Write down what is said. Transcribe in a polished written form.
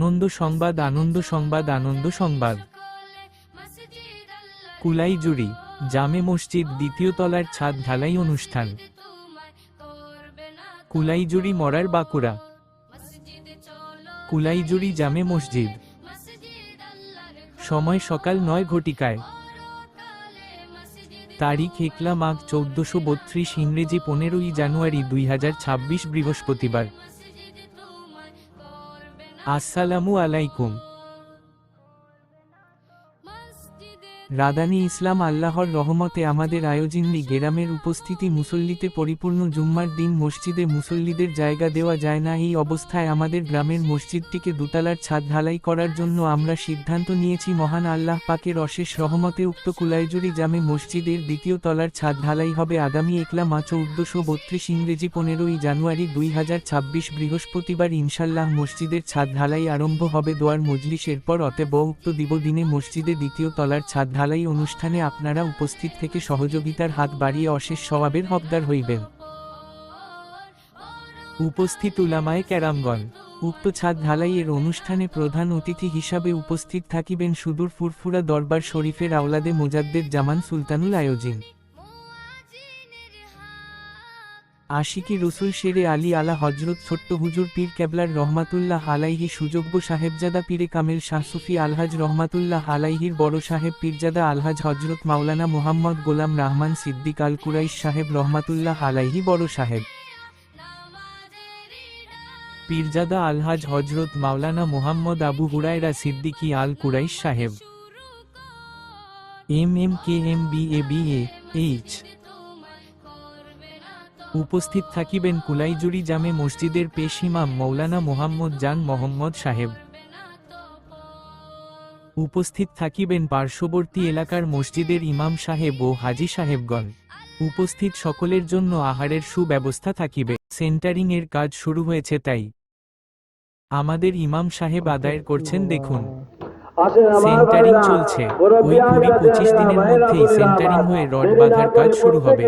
আনন্দ সংবাদ, আনন্দ সংবাদ, আনন্দ সংবাদ। কুলাইজুড়ি জামে মসজিদ দ্বিতীয় তলার ছাদ ঢালাই অনুষ্ঠান। কুলাইজুড়ি মরার বাঁকুড়া। কুলাইজুড়ি জামে মসজিদ। সময় সকাল ৯ ঘটিকায়। তারিখ ১ মাঘ ১৪৩২, ইংরেজি ১৫ই জানুয়ারি ২০২৬, বৃহস্পতিবার। আসসালামু আলাইকুম। রাদানী ইসলাম আল্লাহর রহমতে আমাদের আয়োজিনলি গেরামের উপস্থিতি মুসল্লিতে পরিপূর্ণ। জুম্মার দিন মসজিদে মুসল্লিদের জায়গা দেওয়া যায় না, এই অবস্থায় আমাদের গ্রামের মসজিদটিকে দোতলার ছাদ ঢালাই করার জন্য আমরা সিদ্ধান্ত নিয়েছি। মহান আল্লাহ পাকের অশেষ রহমতে উক্ত কুলাইজুড়ি জামে মসজিদের দ্বিতীয় তলার ছাদ ঢালাই হবে আগামী ১ মার্চ ১৪৩২, ইংরেজি ১৫ই জানুয়ারি ২০২৬, বৃহস্পতিবার। ইনশাল্লাহ মসজিদের ছাদ ঢালাই আরম্ভ হবে দোয়ার মজলিসের পর। অতএব উক্ত দিনে মসজিদে দ্বিতীয় তলার ছাদ ঢালাই অনুষ্ঠানে আপনারা উপস্থিত থেকে সহযোগিতার হাত বাড়িয়ে অশেষ সওয়াবের হকদার হইবেন। উপস্থিত উলামায়ে কেরামগণ। উক্ত ছাদ ঢালাইয়ের অনুষ্ঠানে প্রধান অতিথি হিসাবে উপস্থিত থাকিবেন সুদূর ফুরফুরা দরবার শরীফের আওলাদে মুজাদ্দেদ জামান সুলতানুল আয়োজিন আশিকি রসুল শেরে আলী আলা হজরত ছোট্ট হুজুর পীর কেবলার রহমাতুল্লাহ আলাইহি সুযোগ্য সাহেবজাদা পীরে কামেল শাহ সুফি আলহাজ রহমাতুল্লাহ আলাইহির বড় সাহেব পীরজাদা আলহাজ হজরত মাওলানা মুহাম্মদ গোলাম রাহমান সিদ্দিক আল কুরাইশ সাহেব রহমাতুল্লাহ আলাইহি বড় সাহেব পীরজাদা আলহাজ হজরত মাওলানা মুহাম্মদ আবু হুরায়রা সিদ্দিকী আল কুরাইশ সাহেব MMKMBABAH। উপস্থিত থাকিবেন কুলাইজুড়ি জামে মসজিদের পেশ ইমাম মৌলানা মোহাম্মদ জান মোহাম্মদ সাহেব। উপস্থিত থাকিবেন পার্শ্ববর্তী এলাকার মসজিদের ইমাম সাহেব ও হাজী সাহেবগণ। উপস্থিত সকলের জন্য আহারের সুব্যবস্থা থাকিবে। সেন্টারিং এর কাজ শুরু হয়েছে, তাই আমাদের ইমাম সাহেব আদায়ের করছেন। দেখুন, সেন্টারিং চলছে। ওই ২০-২৫ দিনের মধ্যেই সেন্টারিং হয়ে রড বাঁধার কাজ শুরু হবে।